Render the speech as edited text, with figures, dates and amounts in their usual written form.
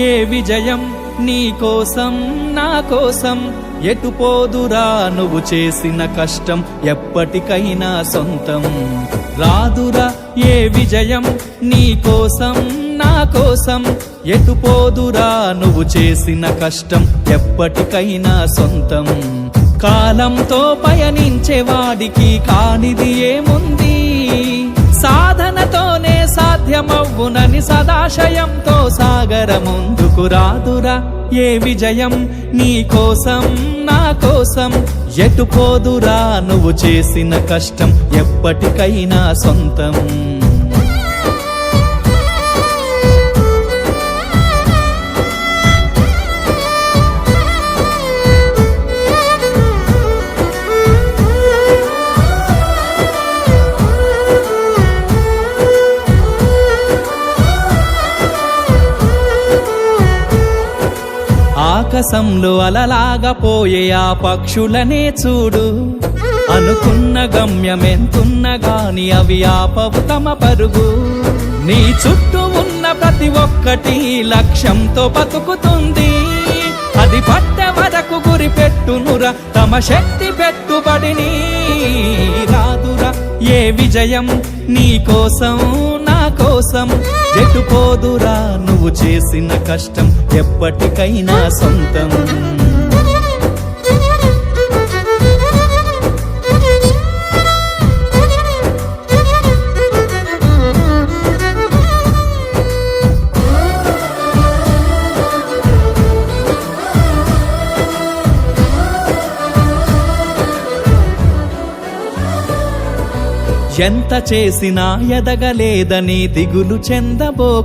ఏ విజయం నీ కోసం నా కోసం ఎటు పోదురా నువ్వు చేసిన కష్టం ఎప్పటికైనా సొంతం రాదురా ఏ విజయం నీ కోసం నా కోసం ఎటు పోదురా నువ్వు చేసిన కష్టం ఎప్పటికైనా సొంతం కాలంతో పయనించే వాడికి కానిది ఏముంది సాధనతోనే సాధ్యమవ్వునని సదాశయంతో సాగర ముందుకు రాదురా ఏ విజయం నీ కోసం నా కోసం ఎటు పోదురా నువ్వు చేసిన కష్టం ఎప్పటికైనా సొంతం ఆకాశంలో అలలాగా పోయే ఆ పక్షులనే చూడు అనుకున్న గమ్యమెంతున్న గాని అవి ఆపవు తమ పరుగు నీ చుట్టూ ఉన్న ప్రతి ఒక్కటి లక్ష్యంతో బతుకుతుంది అది పట్టే వరకు గురి పెట్టునురా తమ శక్తి పెట్టుబడిని రాదురా ఏ విజయం నీ కోసం నా కోసం ఎటు పోదురా నువ్వు చేసిన కష్టం ఎప్పటికైనా సొంతం ఎంత చేసినా ఎదగలేదని దిగులు చెందబోకు